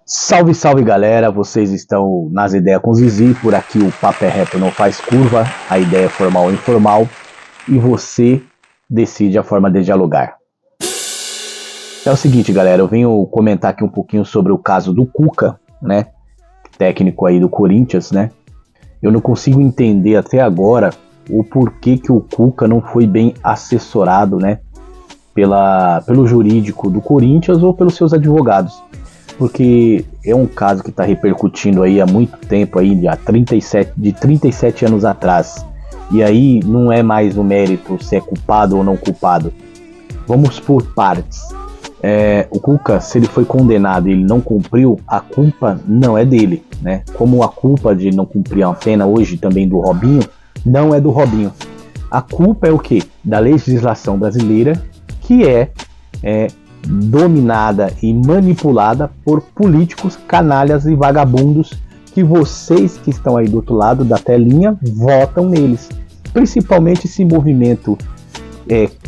Salve, salve galera, vocês estão nas ideias com Zizi, por aqui o papo é reto, não faz curva, a ideia é formal ou informal, e você decide a forma de dialogar. É o seguinte galera, eu venho comentar aqui um pouquinho sobre o caso do Cuca, né, técnico aí do Corinthians, né. Eu não consigo entender até agora o porquê que o Cuca não foi bem assessorado, né, pelo jurídico do Corinthians ou pelos seus advogados. Porque é um caso que está repercutindo aí há muito tempo, aí, de 37 anos atrás. E aí não é mais o mérito se é culpado ou não culpado. Vamos por partes. O Cuca, se ele foi condenado e ele não cumpriu, a culpa não é dele, né? Como a culpa de não cumprir uma pena hoje também do Robinho, não é do Robinho. A culpa é o quê? Da legislação brasileira, que é dominada e manipulada por políticos, canalhas e vagabundos que vocês que estão aí do outro lado da telinha votam neles. Principalmente esse movimento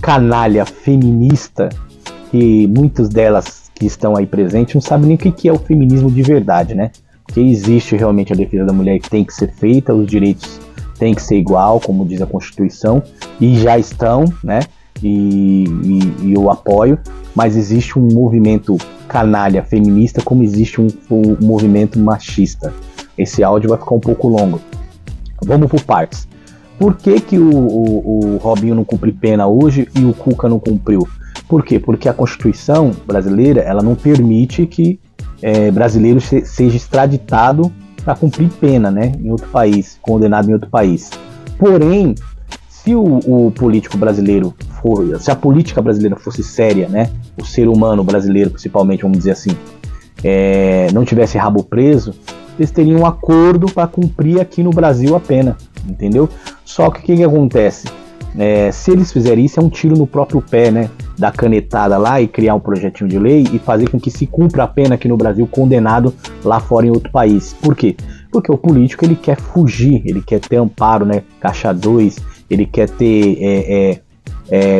canalha feminista, que muitas delas que estão aí presentes não sabem nem o que é o feminismo de verdade, né? Porque existe realmente a defesa da mulher que tem que ser feita, os direitos têm que ser igual, como diz a Constituição, e já estão, né? E eu apoio, mas existe um movimento canalha feminista como existe um movimento machista. Esse áudio vai ficar um pouco longo. Vamos por partes. Por que o Robinho não cumpre pena hoje e o Cuca não cumpriu? Por quê? Porque a Constituição brasileira ela não permite que brasileiro seja extraditado para cumprir pena, né, em outro país, condenado em outro país. Porém, se o político brasileiro se a política brasileira fosse séria, né, o ser humano brasileiro principalmente, vamos dizer assim, não tivesse rabo preso, eles teriam um acordo para cumprir aqui no Brasil a pena, entendeu? Só que o que acontece? Se eles fizerem isso, é um tiro no próprio pé, né, da canetada lá e criar um projetinho de lei e fazer com que se cumpra a pena aqui no Brasil, condenado lá fora em outro país. Por quê? Porque o político ele quer fugir, ele quer ter amparo, né, caixa 2, ele quer ter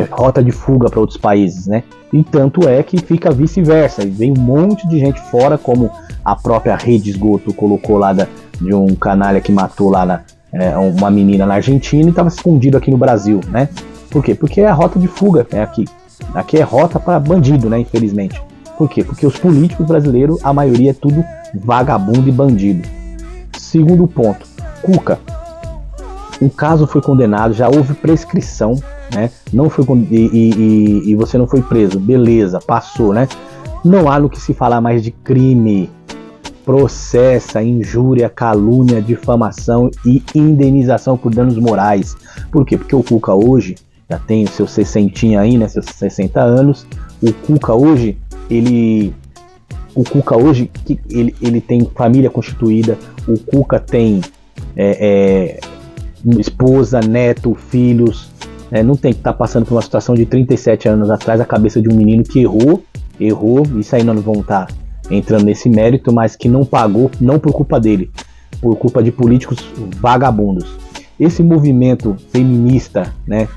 rota de fuga para outros países, né? E tanto é que fica vice-versa. E vem um monte de gente fora, como a própria Rede Esgoto colocou lá de um canalha que matou lá uma menina na Argentina e estava escondido aqui no Brasil, né? Por quê? Porque é a rota de fuga, aqui. Aqui é rota para bandido, né? Infelizmente. Por quê? Porque os políticos brasileiros, a maioria é tudo vagabundo e bandido. Segundo ponto, Cuca. O caso foi condenado, já houve prescrição, né? Não foi e você não foi preso, beleza, passou, né? Não há no que se falar mais de crime. Processa, injúria, calúnia, difamação e indenização por danos morais. Por quê? Porque o Cuca hoje já tem os seus 60 aí, né? Seus 60 anos. O Cuca hoje, ele tem família constituída. O Cuca tem esposa, neto, filhos, não tem que estar passando por uma situação de 37 anos atrás, a cabeça de um menino que errou, isso aí nós vamos estar entrando nesse mérito, mas que não pagou, não por culpa dele, por culpa de políticos vagabundos. Esse movimento feminista, né,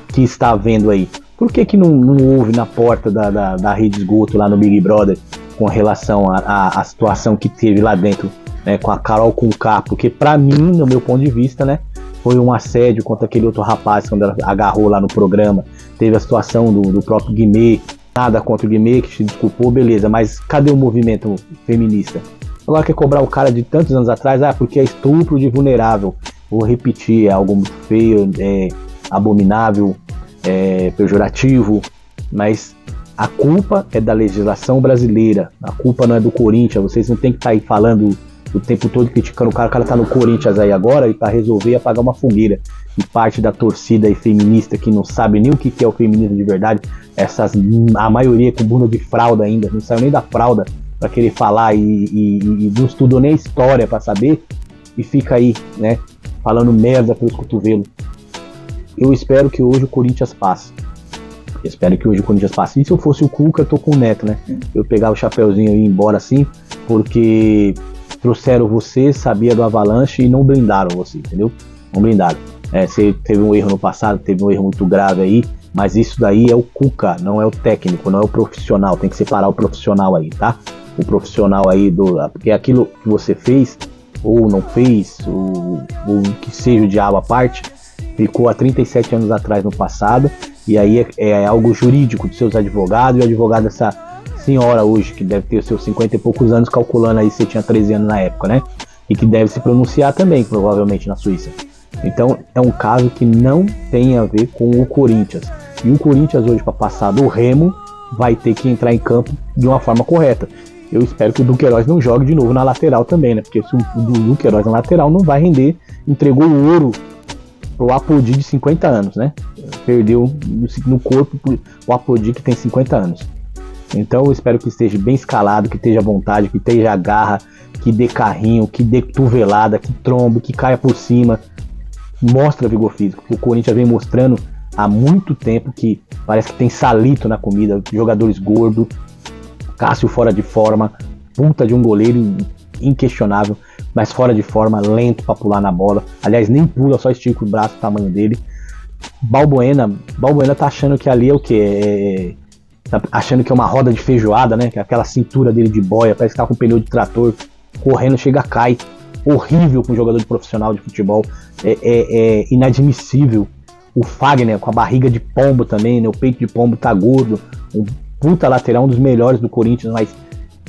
que está havendo aí, por que não houve na porta da Rede Esgoto lá no Big Brother com relação à situação que teve lá dentro, com a Carol Conká? Porque pra mim, no meu ponto de vista, né, foi um assédio contra aquele outro rapaz quando ela agarrou lá no programa. Teve a situação do próprio Guimê, nada contra o Guimê, que se desculpou, beleza, mas cadê o movimento feminista? Agora quer cobrar o cara de tantos anos atrás, porque é estupro de vulnerável. Vou repetir, é algo muito feio, abominável, pejorativo, mas a culpa é da legislação brasileira, a culpa não é do Corinthians. Vocês não tem que estar aí falando o tempo todo criticando o cara tá no Corinthians aí agora e para resolver apagar uma fogueira. E parte da torcida aí feminista que não sabe nem o que é o feminismo de verdade, a maioria com bunda de fralda ainda, não saiu nem da fralda para querer falar e não estudou nem a história para saber e fica aí, né, falando merda pelos cotovelos. Eu espero que hoje o Corinthians passe. E se eu fosse o Cuca, eu tô com o Neto, né? Eu pegar o chapeuzinho e ir embora assim, porque trouxeram você, sabia do Avalanche e não blindaram você, entendeu? Não blindaram. Você teve um erro no passado, teve um erro muito grave aí, Mas isso daí é o Cuca, não é o técnico, não é o profissional. Tem que separar o profissional aí, tá? O profissional aí porque aquilo que você fez ou não fez, ou que seja o diabo à parte, ficou há 37 anos atrás no passado, e aí é algo jurídico de seus advogados, e o advogado dessa senhora hoje, que deve ter seus 50 e poucos anos, calculando aí se você tinha 13 anos na época, né? E que deve se pronunciar também, provavelmente, na Suíça. Então é um caso que não tem a ver com o Corinthians. E o Corinthians hoje, para passar do Remo, vai ter que entrar em campo de uma forma correta. Eu espero que o Duqueiroz não jogue de novo na lateral também, né? Porque se o Duqueiroz na lateral não vai render, entregou o ouro pro Apodi de 50 anos, né? Perdeu no corpo o Apodi que tem 50 anos. Então eu espero que esteja bem escalado, que esteja à vontade, que esteja garra, que dê carrinho, que dê cotovelada, que trombe, que caia por cima. Mostra vigor físico, que o Corinthians vem mostrando há muito tempo que parece que tem salito na comida, jogadores gordos, Cássio fora de forma, puta de um goleiro inquestionável, mas fora de forma, lento pra pular na bola. Aliás, nem pula, só estica o braço, o tamanho dele. Balbuena tá achando que ali é o quê? Tá achando que é uma roda de feijoada, né? Que é aquela cintura dele de boia, parece que tá com pneu de trator, correndo, chega, cai. Horrível com um jogador de profissional de futebol. É inadmissível. O Fagner com a barriga de pombo também, né? O peito de pombo tá gordo. Um puta lateral, um dos melhores do Corinthians, mas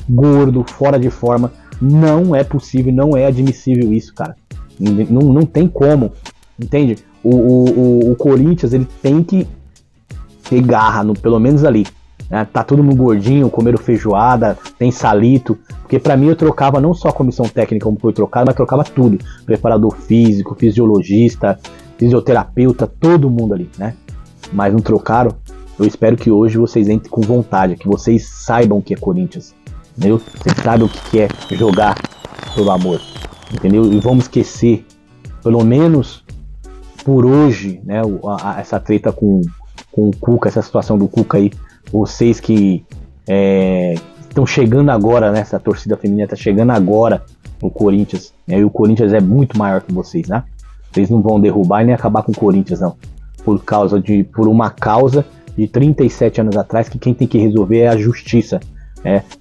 gordo, fora de forma. Não é possível, não é admissível isso, cara. Não tem como, entende? O Corinthians, ele tem que ter garra, pelo menos ali. Né? Tá todo mundo gordinho, comeram feijoada, tem salito. Porque pra mim eu trocava não só a comissão técnica como foi trocada, mas trocava tudo. Preparador físico, fisiologista, fisioterapeuta, todo mundo ali, né? Mas não trocaram. Eu espero que hoje vocês entrem com vontade, que vocês saibam o que é Corinthians, entendeu? Vocês saibam o que é jogar pelo amor, entendeu? E vamos esquecer, pelo menos por hoje, né, essa treta com o Cuca, essa situação do Cuca aí, vocês que estão chegando agora, né, essa torcida feminina está chegando agora no Corinthians, né, e o Corinthians é muito maior que vocês, né? Vocês não vão derrubar e nem acabar com o Corinthians, não. Por uma causa de 37 anos atrás, que quem tem que resolver é a justiça.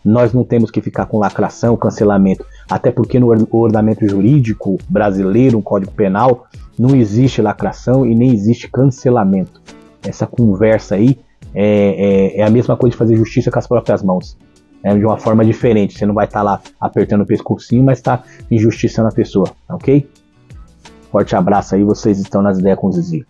Nós não temos que ficar com lacração, cancelamento, até porque no ordenamento jurídico brasileiro, no Código Penal, não existe lacração e nem existe cancelamento. Essa conversa aí é a mesma coisa de fazer justiça com as próprias mãos, de uma forma diferente. Você não vai estar lá apertando o pescocinho, mas está injustiçando a pessoa, ok? Forte abraço aí, vocês estão nas ideias com o Zizi.